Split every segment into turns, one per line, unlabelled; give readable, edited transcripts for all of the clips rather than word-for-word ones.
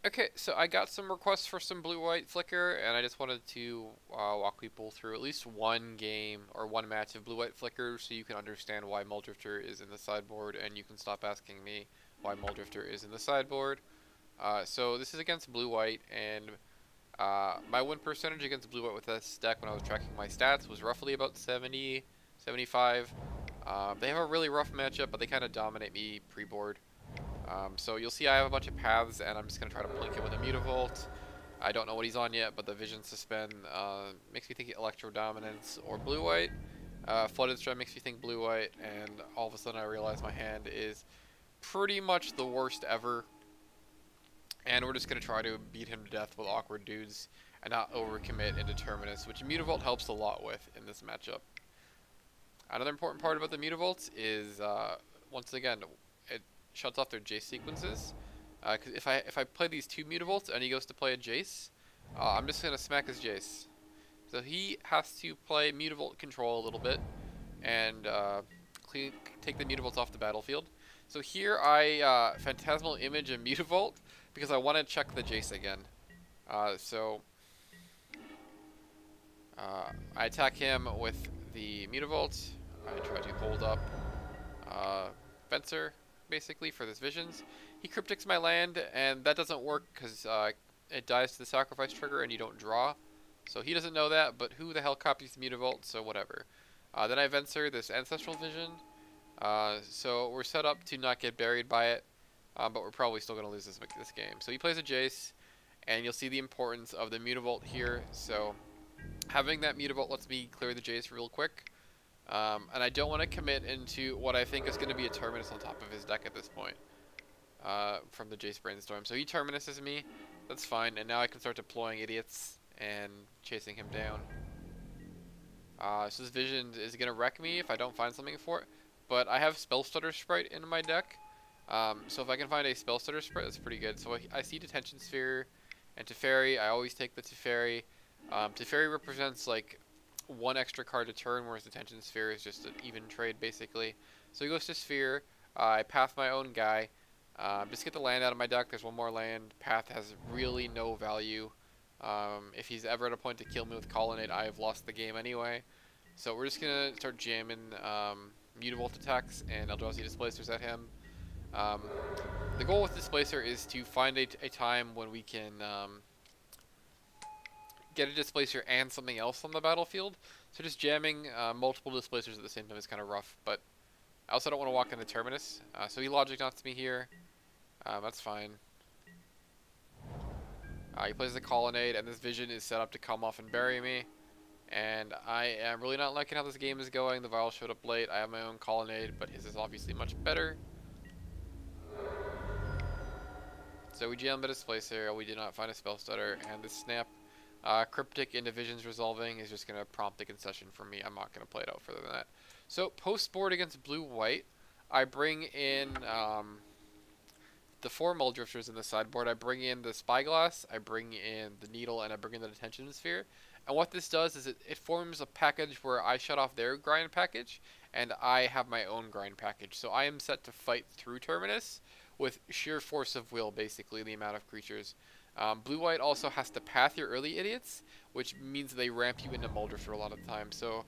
Okay, so I got some requests for some blue-white flicker, and I just wanted to walk people through at least one game or one match of blue-white flicker so you can understand why Mulldrifter is in the sideboard, and you can stop asking me why Mulldrifter is in the sideboard. So this is against blue-white, and my win percentage against blue-white with this deck when I was tracking my stats was roughly about 70, 75. They have a really rough matchup, but they kind of dominate me pre-board. So you'll see I have a bunch of paths, and I'm just going to try to blink it with a Mutavault. I don't know what he's on yet, but the Vision Suspend makes me think Electro Dominance or Blue-White. Flooded Strike makes me think Blue-White, and all of a sudden I realize my hand is pretty much the worst ever. And we're just going to try to beat him to death with awkward dudes and not overcommit into Terminus, which Mutavault helps a lot with in this matchup. Another important part about the Mutavaults is, once again, it shuts off their Jace sequences. Because if I play these two Mutavaults and he goes to play a Jace, I'm just going to smack his Jace. So he has to play Mutavault control a little bit and take the Mutavaults off the battlefield. So here I Phantasmal Image a Mutavault because I want to check the Jace again. I attack him with the Mutavault. I try to hold up Fencer, basically, for this Visions. He Cryptics my land, and that doesn't work because it dies to the sacrifice trigger and you don't draw. So he doesn't know that, but who the hell copies the Mutavault, so whatever. Then I Venser this Ancestral Vision. So we're set up to not get buried by it, but we're probably still going to lose this game. So he plays a Jace, and you'll see the importance of the Mutavault here. So having that Mutavault lets me clear the Jace real quick. And I don't want to commit into what I think is going to be a Terminus on top of his deck at this point. From the Jace Brainstorm. So he Terminuses me. That's fine. And now I can start deploying idiots and chasing him down. So this Vision is going to wreck me if I don't find something for it. But I have Spellstutter Sprite in my deck. So if I can find a Spellstutter Sprite, that's pretty good. So I see Detention Sphere and Teferi. I always take the Teferi. Teferi represents like one extra card a turn, whereas Detention Sphere is just an even trade, basically. So he goes to Sphere. I path my own guy. Just get the land out of my deck. There's one more land. Path has really no value. If he's ever at a point to kill me with Colonnade, I have lost the game anyway. So we're just going to start jamming Mutavault attacks and Eldrazi Displacers at him. The goal with Displacer is to find a time when we can get a Displacer and something else on the battlefield. So just jamming multiple Displacers at the same time is kind of rough, but I also don't want to walk into Terminus. So he Logic Knots me here. That's fine. He plays the Colonnade, and this Vision is set up to come off and bury me. And I am really not liking how this game is going. The Vial showed up late. I have my own Colonnade, but his is obviously much better. So we jam the Displacer. We did not find a Spell Stutter, and this Snap Cryptic into Visions Resolving is just going to prompt the concession for me. I'm not going to play it out further than that. So post-board against blue-white, I bring in the 4 Mulldrifters in the sideboard. I bring in the Spyglass, I bring in the Needle, and I bring in the Detention Sphere. And what this does is it forms a package where I shut off their grind package, and I have my own grind package. So I am set to fight through Terminus with sheer force of will, basically, the amount of creatures. Blue-white also has to path your early idiots, which means they ramp you into Mulldrifter a lot of the time. So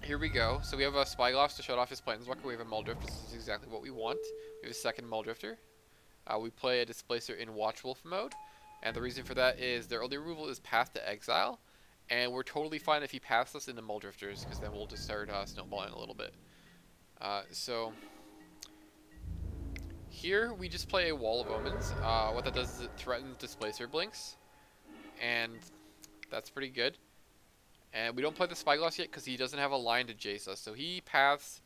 here we go. So we have a Spyglass to shut off his Planeswalker. We have a Mulldrifter. This is exactly what we want. We have a second Mulldrifter. We play a Displacer in Watchwolf mode. And the reason for that is their early removal is Path to Exile. And we're totally fine if he paths us into Mulldrifters, because then we'll just start snowballing a little bit. So here we just play a Wall of Omens. What that does is it threatens Displacer Blinks. And that's pretty good. And we don't play the Spyglass yet because he doesn't have a line to Jace us. So he paths,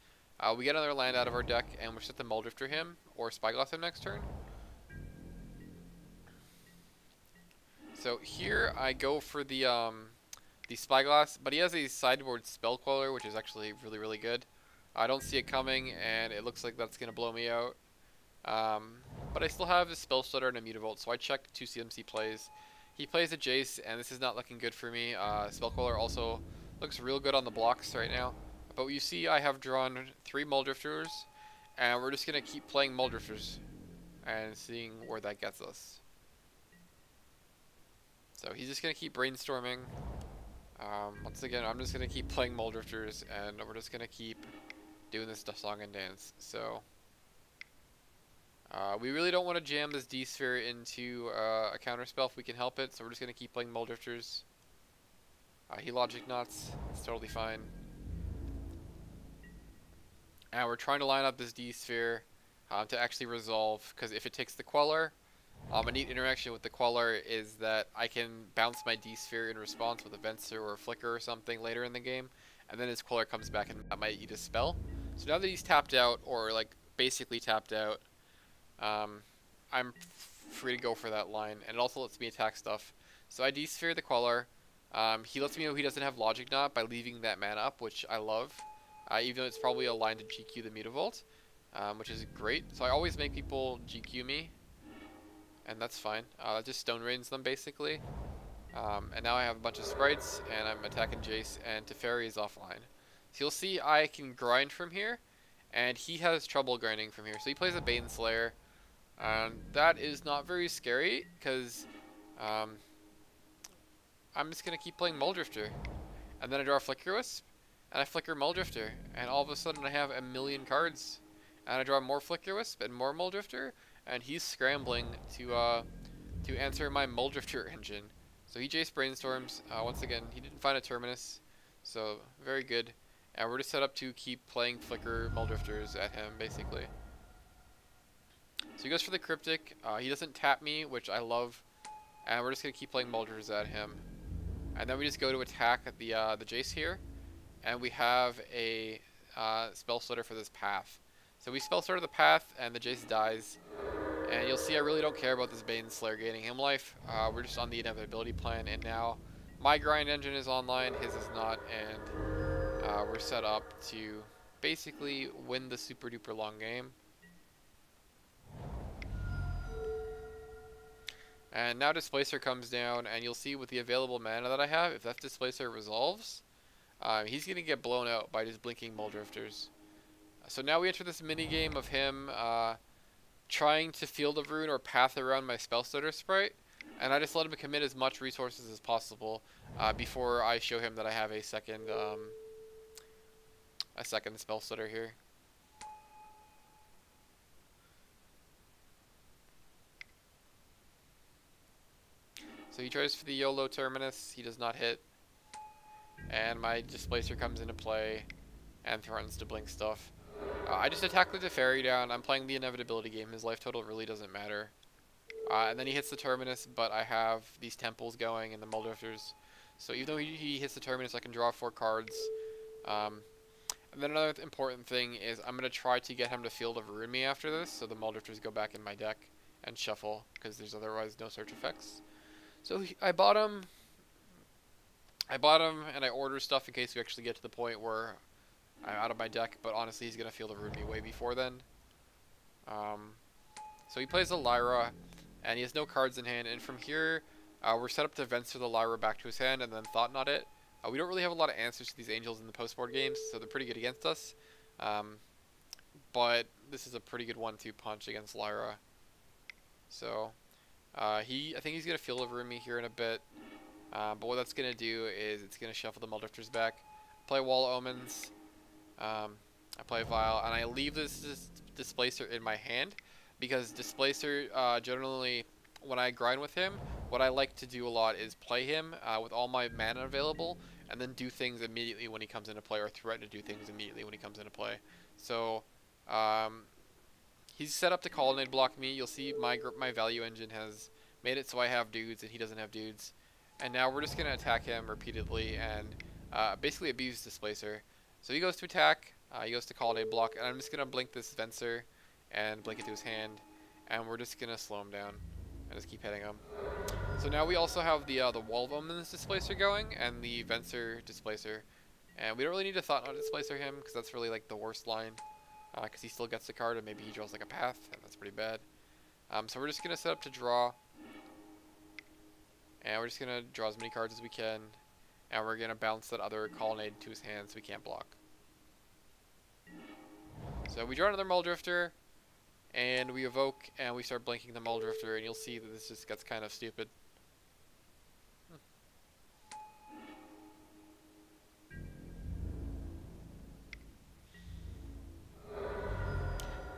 we get another land out of our deck, and we're set to Mulldrifter him, or Spyglass him next turn. So here I go for the Spyglass, but he has a sideboard Spell Queller, which is actually really, really good. I don't see it coming, and it looks like that's going to blow me out. But I still have a Spell Stutter and a Mutavault, so I check 2 CMC plays. He plays a Jace, and this is not looking good for me. Spell Queller also looks real good on the blocks right now. But you see I have drawn 3 Mulldrifters, and we're just going to keep playing Mulldrifters. and seeing where that gets us. So he's just going to keep brainstorming. Once again, I'm just going to keep playing Mulldrifters, and we're just going to keep doing this song and dance. So we really don't want to jam this D-Sphere into a counterspell if we can help it, so we're just going to keep playing Mulldrifters. He Logic Knots, it's totally fine. And we're trying to line up this D-Sphere to actually resolve, because if it takes the Queller, a neat interaction with the Queller is that I can bounce my D-Sphere in response with a Venser or a Flicker or something later in the game, and then his Queller comes back and that might eat a spell. So now that he's tapped out, or like basically tapped out, I'm free to go for that line, and it also lets me attack stuff. So I D-Sphere the Queller. He lets me know he doesn't have Logic Knot by leaving that mana up, which I love. Even though it's probably a line to GQ the Mutavault, which is great. So I always make people GQ me, and that's fine. That just Stone Rains them, basically. And now I have a bunch of sprites, and I'm attacking Jace, and Teferi is offline. So you'll see I can grind from here, and he has trouble grinding from here. So he plays a Baneslayer, and that is not very scary, because I'm just going to keep playing Mulldrifter. And then I draw a Flicker Wisp, and I flicker Mulldrifter, and all of a sudden I have a million cards. And I draw more Flicker Wisp and more Mulldrifter, and he's scrambling to answer my Mulldrifter engine. So he Jace Brainstorms. Once again, he didn't find a Terminus, so very good. And we're just set up to keep playing Flicker Mulldrifters at him, basically. So he goes for the Cryptic. He doesn't tap me, which I love, and we're just going to keep playing Mulldrifters at him. And then we just go to attack the Jace here. And we have a Spell Stutter for this path. So we Spell Stutter the path, and the Jace dies. And you'll see I really don't care about this Baneslayer gaining him life. We're just on the inevitability plan, and now my grind engine is online, his is not, and we're set up to basically win the super duper long game. And now Displacer comes down, and you'll see with the available mana that I have, if that Displacer resolves, he's going to get blown out by just blinking Mulldrifters. So now we enter this mini game of him trying to Field of Ruin or path around my Spell Stutter sprite, and I just let him commit as much resources as possible before I show him that I have a second Spell Stutter here. So he tries for the YOLO Terminus, he does not hit. And my Displacer comes into play and threatens to blink stuff. I just attack the Teferi down. I'm playing the inevitability game. His life total really doesn't matter. And then he hits the Terminus, but I have these Temples going and the Mulldrifters. So even though he hits the Terminus, I can draw 4 cards. And then another important thing is I'm going to try to get him to Field of Ruin me after this, so the Mulldrifters go back in my deck and shuffle, because there's otherwise no search effects. So I bought him and I order stuff in case we actually get to the point where I'm out of my deck, but honestly he's going to Field of Ruin me way before then. So he plays a Lyra, and he has no cards in hand, and from here we're set up to Venser the Lyra back to his hand and then Thought Knot it. We don't really have a lot of answers to these angels in the post-board games, so they're pretty good against us. But this is a pretty good 1-2 punch against Lyra. So I think he's going to Field of Ruin me here in a bit. But what that's going to do is it's going to shuffle the Mulldrifters back. Play Wall of Omens. I play Vial, and I leave this Displacer in my hand, because Displacer, generally, when I grind with him, what I like to do a lot is play him with all my mana available, and then do things immediately when he comes into play, or threaten to do things immediately when he comes into play. So he's set up to Colonnade block me. You'll see my value engine has made it so I have dudes and he doesn't have dudes. And now we're just going to attack him repeatedly and basically abuse Displacer. So he goes to attack, he goes to Colonnade block, and I'm just going to blink this Venser and blink it to his hand, and we're just going to slow him down and just keep hitting him. So now we also have the Wall of Omens Displacer going, and the Venser Displacer. And we don't really need to Thought Knot Displacer him, because that's really like the worst line, because he still gets the card, and maybe he draws like a path, and that's pretty bad. So we're just going to set up to draw. And we're just going to draw as many cards as we can. And we're going to bounce that other Colonnade to his hand so we can't block. So we draw another Mulldrifter. and we evoke, and we start blinking the Mulldrifter, and you'll see that this just gets kind of stupid.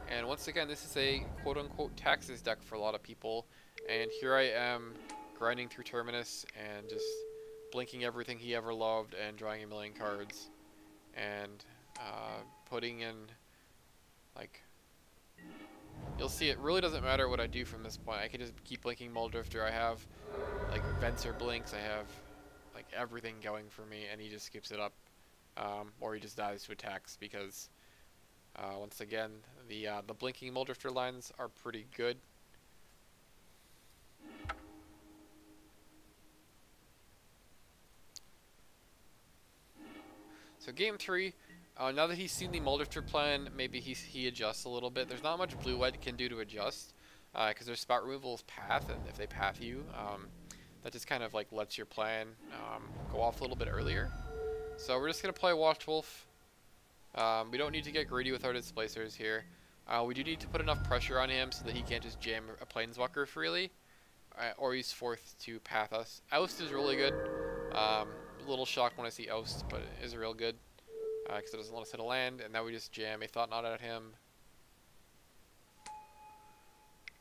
And once again, this is a quote-unquote taxes deck for a lot of people, and here I am grinding through Terminus and just blinking everything he ever loved and drawing a million cards, and putting in, like, you'll see it really doesn't matter what I do from this point. I can just keep blinking Mulldrifter. I have, like, Venser blinks, I have, like, everything going for me, and he just skips it up, or he just dies to attacks, because once again, the blinking Mulldrifter lines are pretty good. So game 3, now that he's seen the Mulldrifter plan, maybe he adjusts a little bit. There's not much blue-white can do to adjust, because their spot removal is path, and if they path you, that just kind of like lets your plan go off a little bit earlier. So we're just going to play Watch Wolf. We don't need to get greedy with our displacers here. We do need to put enough pressure on him so that he can't just jam a Planeswalker freely, or he's forced to path us. Oust is really good. A little shocked when I see Oust, but it is real good, because it doesn't let us hit a land, and now we just jam a Thought Knot at him.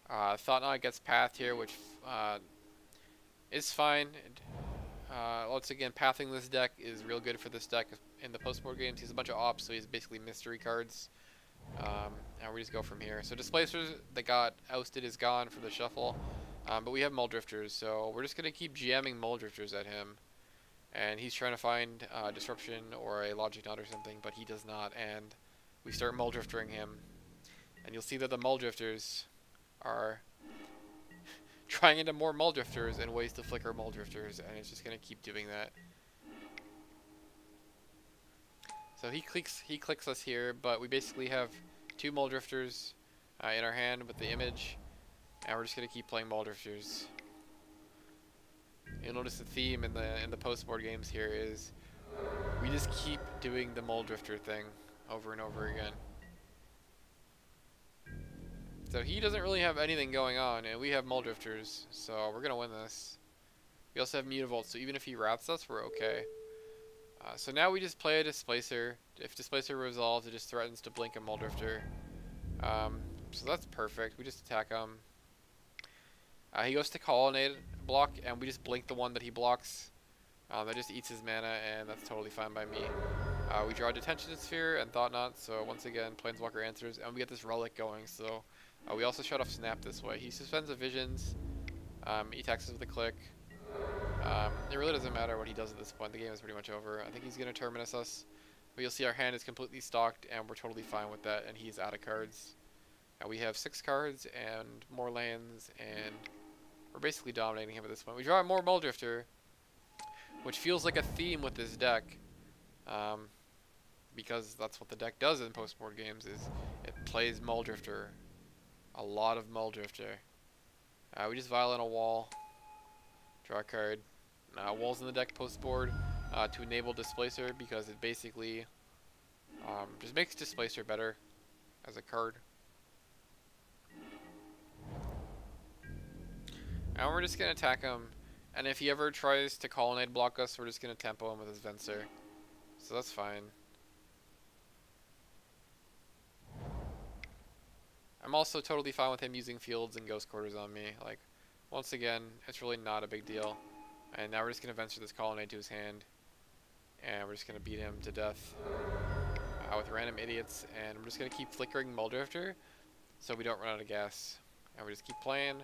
Thought Knot gets pathed here, which is fine. Once again, pathing this deck is real good for this deck in the post-board games. He's a bunch of ops, so he's basically mystery cards. And we just go from here. So Displacers that got ousted is gone from the shuffle, but we have Mulldrifters, so we're just going to keep jamming Mulldrifters at him. And he's trying to find Disruption or a Logic Knot or something, but he does not, and we start Mulldriftering him. And you'll see that the Mulldrifters are trying into more Mulldrifters and ways to flicker Mulldrifters, and it's just going to keep doing that. So he clicks us here, but we basically have 2 Mulldrifters in our hand with the image, and we're just going to keep playing Mulldrifters. You'll notice the theme in the post-board games here is we just keep doing the Mulldrifter thing over and over again. So he doesn't really have anything going on, and we have Mulldrifters, so we're going to win this. We also have Mutavault, so even if he rats us, we're okay. So now we just play a Displacer. If Displacer resolves, it just threatens to blink a Mulldrifter. So that's perfect. We just attack him. He goes to Colonnade block, and we just blink the one that he blocks. That just eats his mana, and that's totally fine by me. We draw Detention Sphere and Thought Knot, so once again, Planeswalker answers, and we get this Relic going, so we also shut off Snap this way. He suspends the Visions, he attacks us with a click. It really doesn't matter what he does at this point, the game is pretty much over. I think he's going to Terminus us, but you'll see our hand is completely stocked, and we're totally fine with that, and he's out of cards. We have 6 cards and more lands, and we're basically dominating him at this point. We draw more Mulldrifter, which feels like a theme with this deck, because that's what the deck does in post-board games, is it plays Mulldrifter. A lot of Mulldrifter. We just violate a wall, draw a card. Walls in the deck post-board to enable Displacer, because it basically just makes Displacer better as a card. And we're just going to attack him, and if he ever tries to Colonnade block us, we're just going to tempo him with his Venser. So that's fine. I'm also totally fine with him using Fields and Ghost Quarters on me. Like, once again, it's really not a big deal. And now we're just going to Venser this Colonnade to his hand, and we're just going to beat him to death with random idiots, and we're just going to keep flickering Mulldrifter so we don't run out of gas. And we just keep playing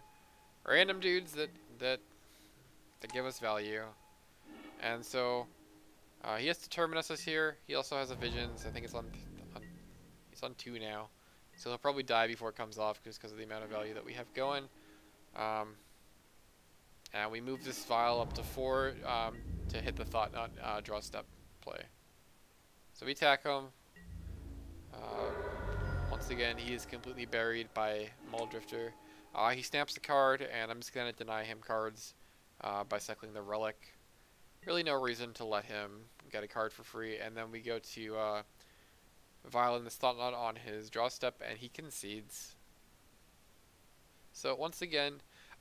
random dudes that give us value. And so he has to Terminus us here. He also has a Visions. I think it's on 2 now, so he'll probably die before it comes off just because of the amount of value that we have going. And we move this Vial up to 4 to hit the Thought Knot draw step play. So we attack him. Once again, he is completely buried by Mulldrifter. He snaps the card, and I'm just going to deny him cards by cycling the Relic. Really no reason to let him get a card for free. And then we go to Violin this Thought Knot on his draw step, and he concedes. So once again,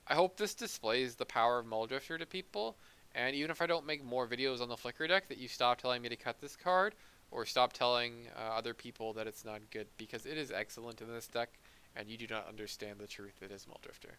I hope this displays the power of Mulldrifter to people, and even if I don't make more videos on the Flicker deck, that you stop telling me to cut this card, or stop telling other people that it's not good, because it is excellent in this deck, and you do not understand the truth that is Mulldrifter.